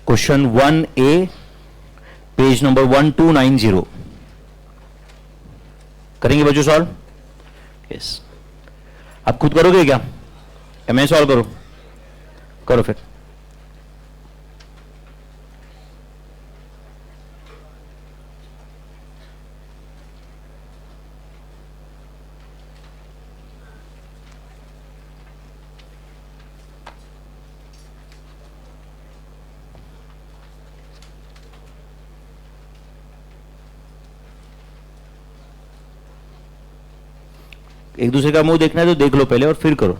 Question 1A, page number 1290। करेंगे बच्चों solve? Yes. आप खुद करोगे क्या या मैं सॉल्व करूं? करो फिर। एक दूसरे का मुंह देखना है तो देख लो पहले और फिर करो।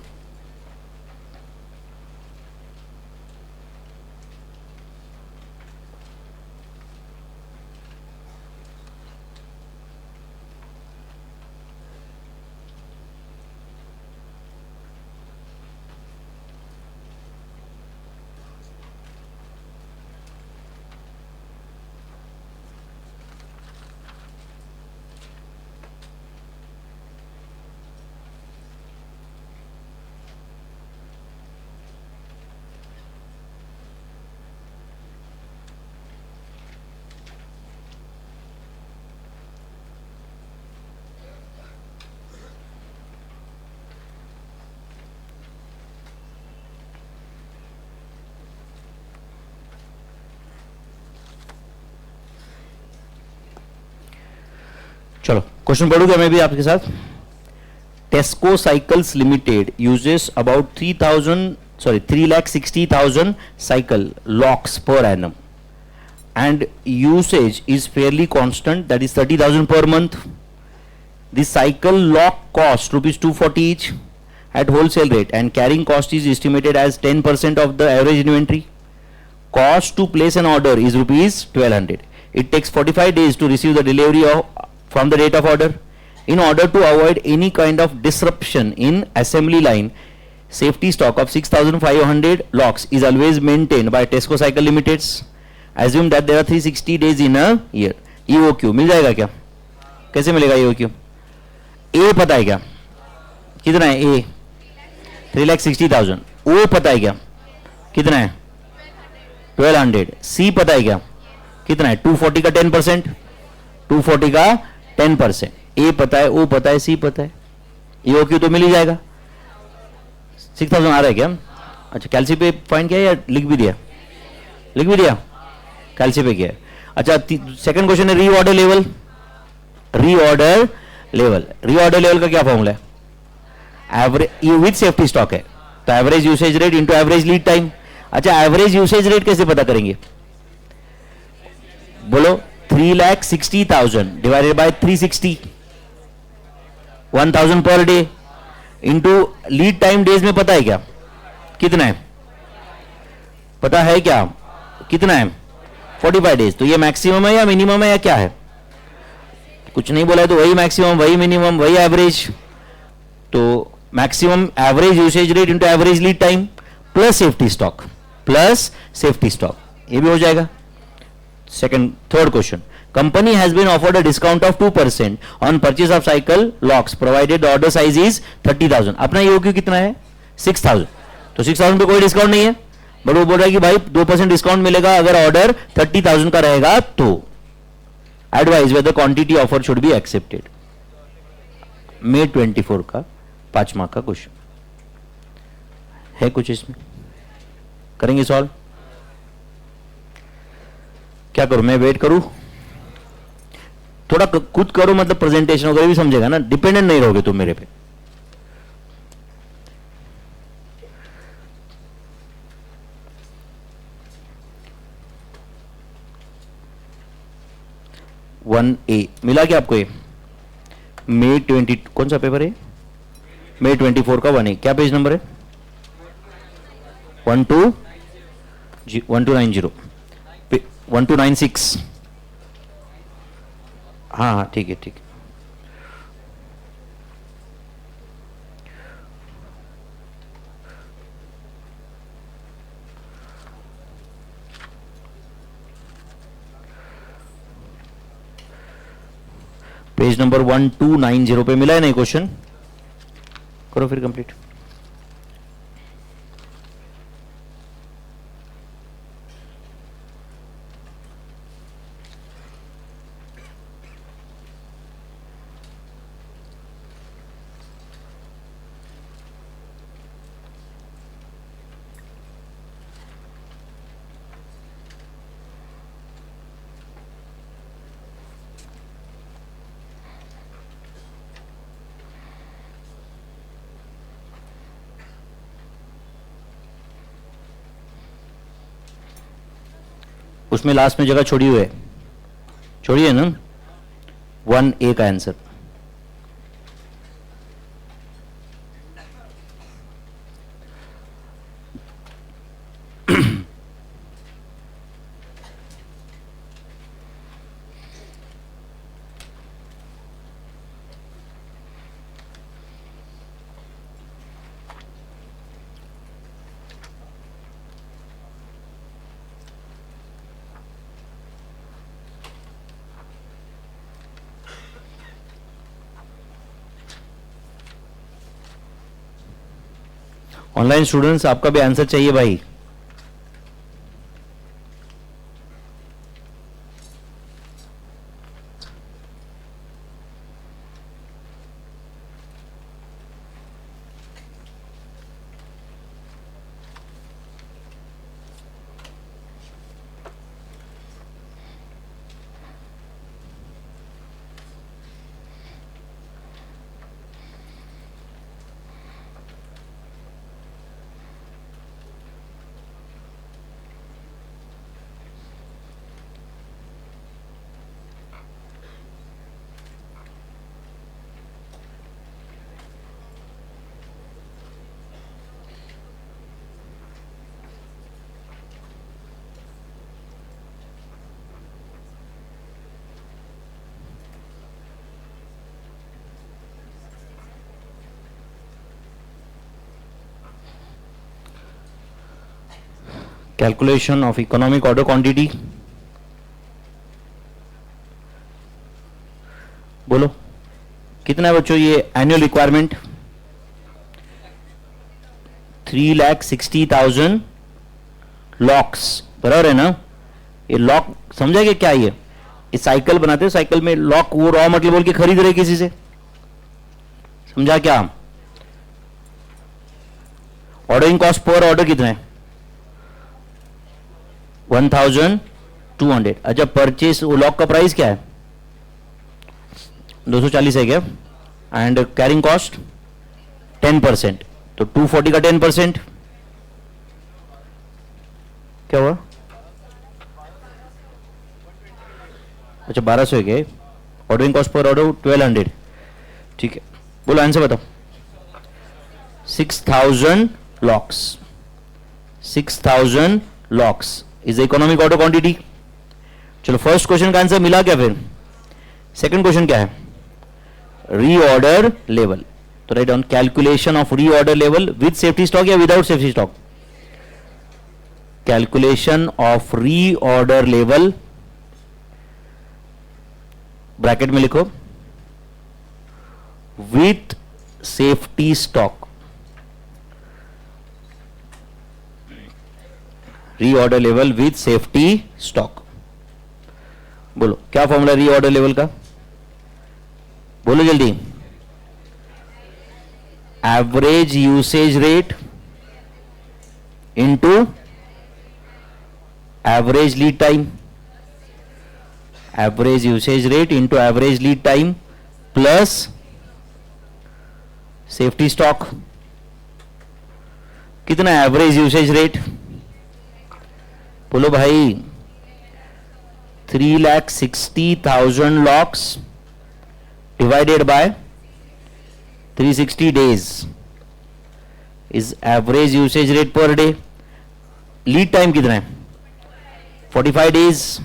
चलो क्वेश्चन पढ़ूंगा मैं भी आपके साथ। टेस्को cycles limited uses about 3,60,000 cycle locks per annum and usage is fairly constant, that is 30,000 per month. The cycle lock cost rupees 240 each at wholesale rate and carrying cost is estimated as 10% of the average inventory. Cost to place an order is rupees 1200. It takes 45 days to receive the delivery from the date of order. In order to avoid any kind of disruption in assembly line, safety stock of 6,500 locks is always maintained by Tesco Cycle Limiteds. Assume that there are 360 days in a year. EOQ मिल जाएगा क्या? कैसे मिलेगा EOQ? A पता है क्या? कितना है A? 3,60,000. O पता है क्या? कितना है? 1,200. C पता है क्या? कितना है? 240 का 10%. 240 का 10%. A पता है, O पता है, C पता है. EOQ तो मिल ही जाएगा. 6,000 आ रहा है क्या? अच्छा, कैल्सी पे फाइंड किया या लिख भी दिया? लिख भी दिया? कैल्सी पे किया. अच्छा, सेकंड क्वेश्चन है reorder level. Reorder level, reorder level का क्या फॉर्मूला है? एवरेज विद सेफ्टी स्टॉक है तो average usage rate into average lead time. अच्छा, एवरेज यूसेज रेट कैसे पता करेंगे? बोलो. 3,60,000 divided by 360, 1,000 per day into lead time days में पता है क्या कितना है? पता है क्या कितना है? 45 डेज. तो ये मैक्सिमम है या मिनिमम है या क्या है? कुछ नहीं बोला है तो वही मैक्सिमम, वही मिनिमम, वही एवरेज. तो maximum average usage rate into average lead time plus safety stock, plus safety stock, ये भी हो जाएगा. Third question. Company has been offered a discount of 2% on purchase of cycle locks provided the order size is 30,000. अपना EOQ कितना है? 6,000. तो 6,000 पे कोई डिस्काउंट नहीं है, बट वो बोल रहा है कि भाई 2% डिस्काउंट मिलेगा अगर ऑर्डर 30,000 का रहेगा तो. Advise whether quantity offer should be accepted. May 24 का 5 मार्क का क्वेश्चन है. कुछ इसमें करेंगे सॉल्व? क्या करूं मैं? वेट करूं? थोड़ा खुद करो, मतलब प्रेजेंटेशन वगैरह भी समझेगा ना, डिपेंडेंट नहीं रहोगे तुम मेरे पे. वन ए मिला क्या आपको? ये May 20 कौन सा पेपर है? May 24 का 1A. क्या पेज नंबर है? 1290 1296. हाँ हाँ ठीक है ठीक है. पेज नंबर 1290 पे मिला है नहीं क्वेश्चन? करो फिर कंप्लीट. उसमें लास्ट में जगह छोड़ी हुई है, छोड़ी है ना, 1A का आंसर। ऑनलाइन स्टूडेंट्स आपका भी आंसर चाहिए भाई। Calculation of economic order quantity, बोलो कितना है बच्चों ये एनुअल रिक्वायरमेंट? 3,60,000 लॉक्स, बराबर है ना? ये लॉक समझा कि क्या ये साइकिल बनाते हैं, साइकिल में लॉक वो रॉ मटेरियल बोल के खरीद रहे किसी से, समझा क्या? ऑर्डरिंग कॉस्ट पर ऑर्डर कितना है? 1,200। अच्छा परचेस लॉक का प्राइस क्या है? 240 है क्या? एंड कैरिंग कॉस्ट 10%, तो 240 का 10% क्या हुआ? अच्छा 1200 है क्या? ऑर्डरिंग कॉस्ट पर ऑर्डर 1200, ठीक है। बोलो आंसर बताओ। 6,000 lakhs, 6,000 lakhs is economic order quantity. चलो फर्स्ट क्वेश्चन का आंसर मिला क्या? फिर सेकंड क्वेश्चन क्या है? Reorder level. तो write down calculation of reorder level with safety stock या without safety stock? Calculation of reorder level, bracket में लिखो with safety stock. Reorder level with safety stock. बोलो क्या फॉर्मूला रीऑर्डर लेवल का? बोलो जल्दी। Average usage rate into average lead time, average usage rate into average lead time plus safety stock. कितना average usage rate? बोलो भाई। 3,60,000 locks divided by 360 days is average usage rate per day. Lead time कितना है? 45 days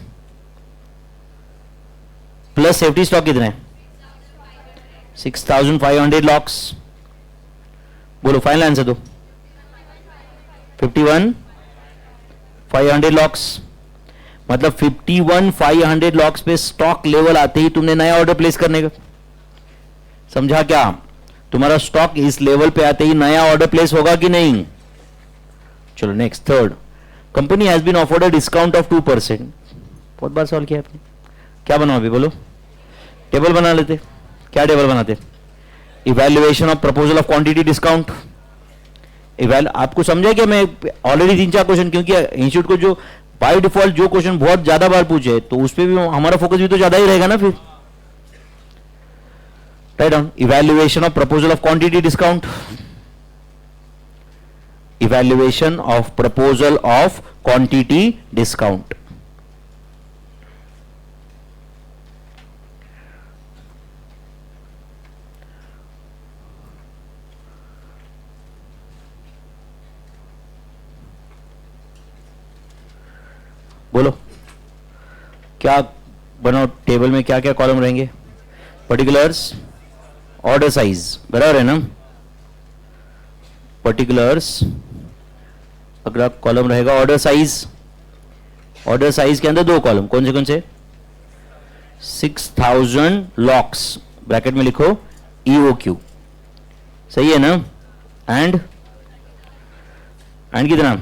plus safety stock कितना है? 6,500 locks. बोलो final answer दो। 51,500 locks, मतलब 51,500 लॉक्स पे स्टॉक लेवल आते ही तुमने नया ऑर्डर प्लेस करने का। समझा क्या? तुम्हारा स्टॉक इस लेवल पे आते ही नया ऑर्डर प्लेस होगा कि नहीं? चलो next third. Company has been offered a discount of 2%। बहुत बार सवाल किया आपने। क्या बनाओ अभी? बोलो। टेबल बना लेते। क्या टेबल बनाते? Evaluation of proposal of quantity discount. आपको समझा क्या? मैं ऑलरेडी 3-4 क्वेश्चन, क्योंकि इंस्टीट्यूट को जो बाय डिफॉल्ट जो क्वेश्चन बहुत ज्यादा बार पूछे तो उस पर भी हमारा फोकस भी तो ज्यादा ही रहेगा ना। फिर write down evaluation of proposal of quantity discount, evaluation of proposal of quantity discount. बोलो क्या बनाओ, टेबल में क्या क्या कॉलम रहेंगे? पर्टिकुलर्स, ऑर्डर साइज, बराबर है ना? पर्टिकुलर्स, अगला कॉलम रहेगा ऑर्डर साइज। ऑर्डर साइज के अंदर दो कॉलम, कौन से? 6000 लॉक्स, ब्रैकेट में लिखो EOQ, सही है ना? एंड कितना?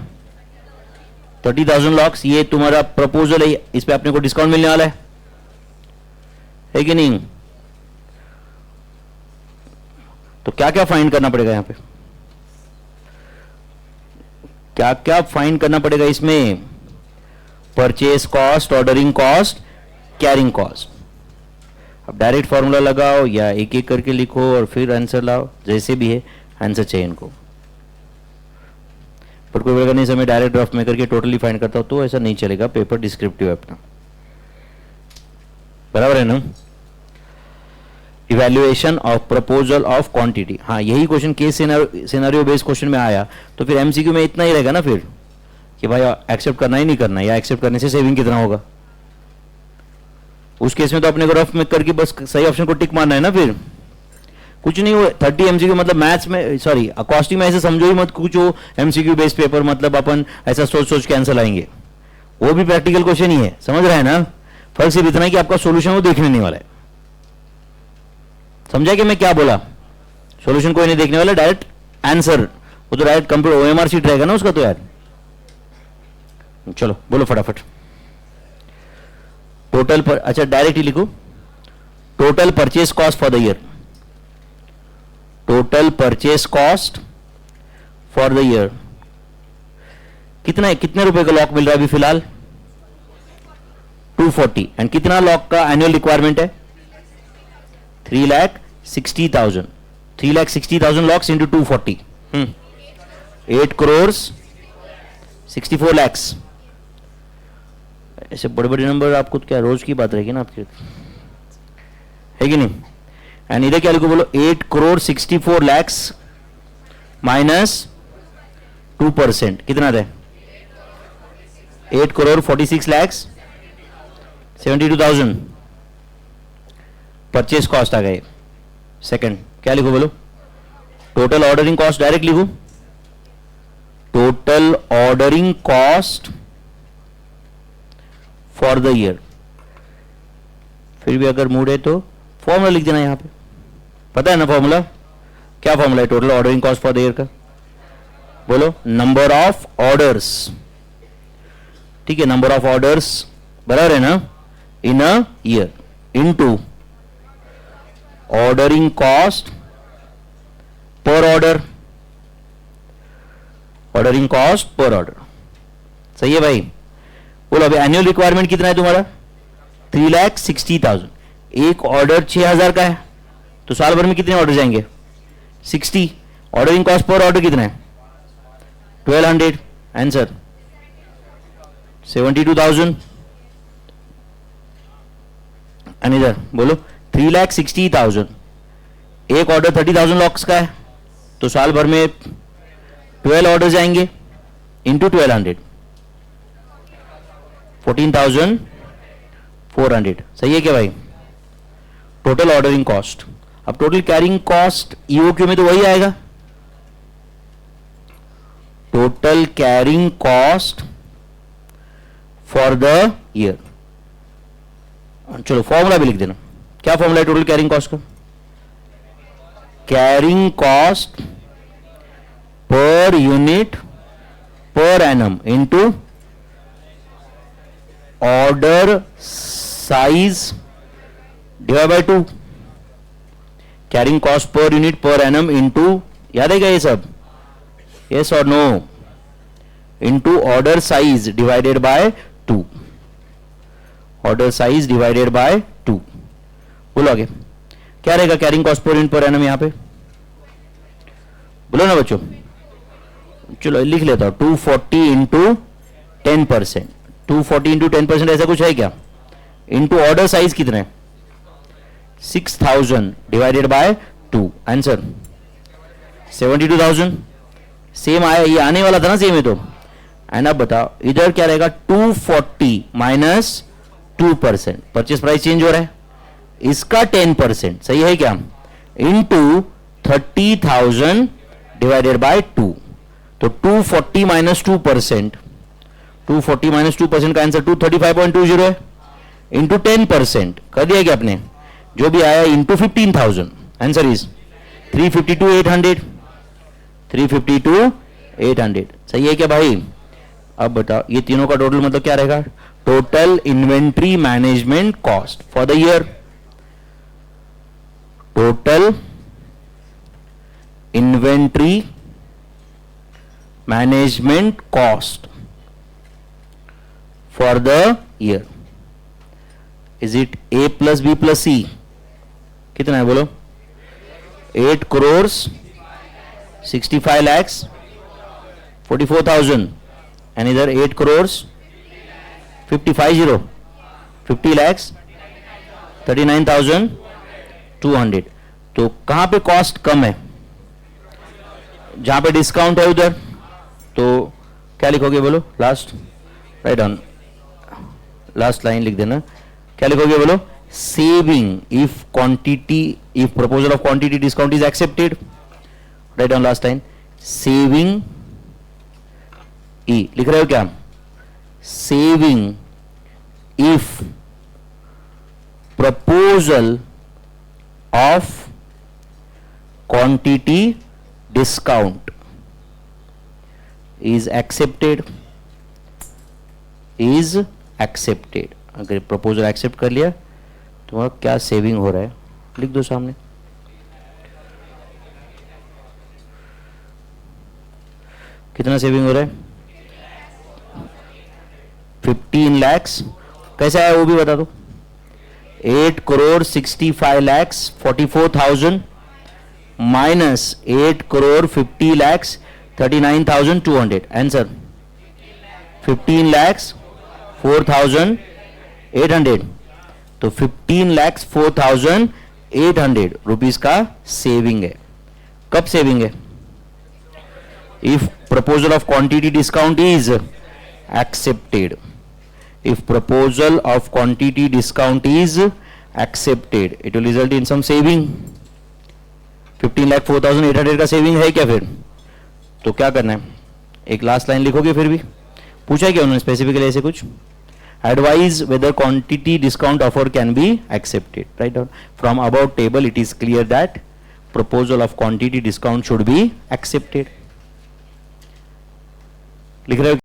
30,000 लॉक्स। ये तुम्हारा प्रपोजल है, इस पे अपने को डिस्काउंट मिलने वाला है कि नहीं? तो क्या क्या फाइंड करना पड़ेगा यहां पे? क्या क्या फाइंड करना पड़ेगा इसमें? Purchase cost, ordering cost, carrying cost. अब डायरेक्ट फॉर्मूला लगाओ या एक एक करके लिखो और फिर आंसर लाओ, जैसे भी है आंसर चाहिए इनको। पर कोई अगर नहीं समय डायरेक्ट ड्राफ्ट में करके टोटली फाइंड करता हो तो ऐसा नहीं चलेगा, पेपर डिस्क्रिप्टिव है अपना, बराबर है ना? Evaluation of proposal of quantity, हाँ यही question case scenario based question में आया तो फिर एमसीक्यू में इतना ही रहेगा ना फिर कि भाई एक्सेप्ट करना ही नहीं करना, या एक्सेप्ट करने से सेविंग कितना होगा। उस केस में तो अपने को रफ में करके बस सही ऑप्शन को टिक मारना है ना, फिर कुछ नहीं हो। 30 एमसीक्यू मतलब मैथ्स में, सॉरी कॉस्टिंग में ऐसे समझो ही मत कुछ हो एमसीक्यू बेस्ड पेपर, मतलब अपन ऐसा सोच के आंसर लाएंगे, वो भी प्रैक्टिकल क्वेश्चन ही है, समझ रहे हैं ना? फर्क सिर्फ इतना है कि आपका सोल्यूशन वो देखने नहीं वाला है। समझा कि मैं क्या बोला? सॉल्यूशन कोई नहीं देखने वाला, डायरेक्ट आंसर, वो तो डायरेक्ट कंप्यूटर OMR शीट रहेगा ना उसका तो यार। चलो बोलो फटाफट। टोटल पर, अच्छा डायरेक्ट ही लिखो, total purchase cost for the year. Total purchase cost for the year कितना है? कितने रुपए का लॉक मिल रहा है अभी फिलहाल? 240। एंड कितना लॉक का एनुअल रिक्वायरमेंट है? 3,60,000। 3,60,000 लॉक्स इंटू 240, 8 crores 64 lakhs। ऐसे बड़े बड़े नंबर आपको क्या रोज की बात रहेगी ना आपकी, है कि नहीं? एंड इधर क्या लिखो बोलो? 8 crore 64 lakhs माइनस 2%, कितना रहे? 8 crore 46 lakhs 72,000 परचेज कॉस्ट आ गए। सेकंड क्या लिखो बोलो? टोटल ऑर्डरिंग कॉस्ट, डायरेक्ट लिखो total ordering cost for the year. फिर भी अगर मूड है तो फॉर्मूला लिख देना यहां पे, पता है ना फॉर्मूला? क्या फॉर्मूला है total ordering cost for the year का? बोलो नंबर ऑफ ऑर्डर्स, ठीक है? नंबर ऑफ ऑर्डर्स बराबर है ना in a year into ordering cost per order, ordering cost per order, सही है भाई? बोलो अभी एनुअल रिक्वायरमेंट कितना है तुम्हारा? 3,60,000। एक ऑर्डर 6,000 का है तो साल भर में कितने ऑर्डर जाएंगे? 60। ऑर्डरिंग कॉस्ट पर ऑर्डर कितना है? 1,200। आंसर 72,000। एंड इधर बोलो 3,60,000, एक ऑर्डर 30,000 लॉक्स का है तो साल भर में 12 ऑर्डर जाएंगे इंटू 1,200, 14,400, सही है क्या भाई? Total ordering cost. अब टोटल कैरिंग कॉस्ट EOQ में तो वही आएगा, total carrying cost for the year. चलो फॉर्मूला भी लिख देना, क्या फॉर्मूला है टोटल कैरिंग कॉस्ट का? Carrying cost per unit per annum into order size divide by 2। Carrying cost per unit per annum into, याद है क्या ये सब? यस और no? Into order size divided by 2, order size divided by 2। बोलो आगे क्या रहेगा carrying cost per unit per annum यहां पे? बोलो ना बच्चों, चलो लिख लेता हूं 240 इंटू 10%। 240 इंटू 10% ऐसा कुछ है क्या? इंटू ऑर्डर साइज कितना है? 6,000 डिवाइडेड बाय 2। आंसर 72,000। सेम आया, ये आने वाला था ना सेम है तो एंड अब बताओ इधर क्या रहेगा 240 माइनस 2%, परचेस प्राइस चेंज हो रहा है, इसका 10%, सही है क्या, इनटू 30,000 डिवाइडेड बाय 2, तो 240 माइनस 2%, 240 माइनस 2% का आंसर 235.20 है, इंटू 10% कर दिया क्या आपने, जो भी आया इंटू 15,000, आंसर इज 352,800, 352,800, सही है क्या भाई। अब बताओ ये तीनों का टोटल मतलब क्या रहेगा, total inventory management cost for the year, total inventory management cost for the year, is it A plus B plus C, कितना है बोलो, 8 crore 65 lakhs 44,000, एंड इधर 8 crore 50 lakhs 39,200, तो कहां पे कॉस्ट कम है, जहां पे डिस्काउंट है उधर, तो क्या लिखोगे बोलो, last write down, last line लिख देना, क्या लिखोगे बोलो, saving if quantity, if proposal of quantity discount is accepted, write down last line, saving ई लिख रहे हो क्या, saving if proposal of quantity discount is accepted, is accepted, अगर प्रपोजल एक्सेप्ट कर लिया तो क्या सेविंग हो रहा है, लिख दो सामने, कितना सेविंग हो रहा है, 15 lakhs, कैसा है वो भी बता दो, 8 crore 65 lakhs 44,000 minus 8 crore 50 lakhs 39,200, answer 15 lakhs 4,800, तो 15 lakhs 4,800 रुपीज का सेविंग है, कब सेविंग है, if proposal of quantity discount is accepted, if proposal of quantity discount is accepted it will result in some saving, 15,04,800 का saving है क्या, फिर तो क्या करना है, एक लास्ट लाइन लिखोगे, फिर भी पूछा क्या उन्होंने स्पेसिफिकली ऐसे कुछ, advise whether quantity discount offer can be accepted, right down from above table it is clear that proposal of quantity discount should be accepted, लिख रहे हो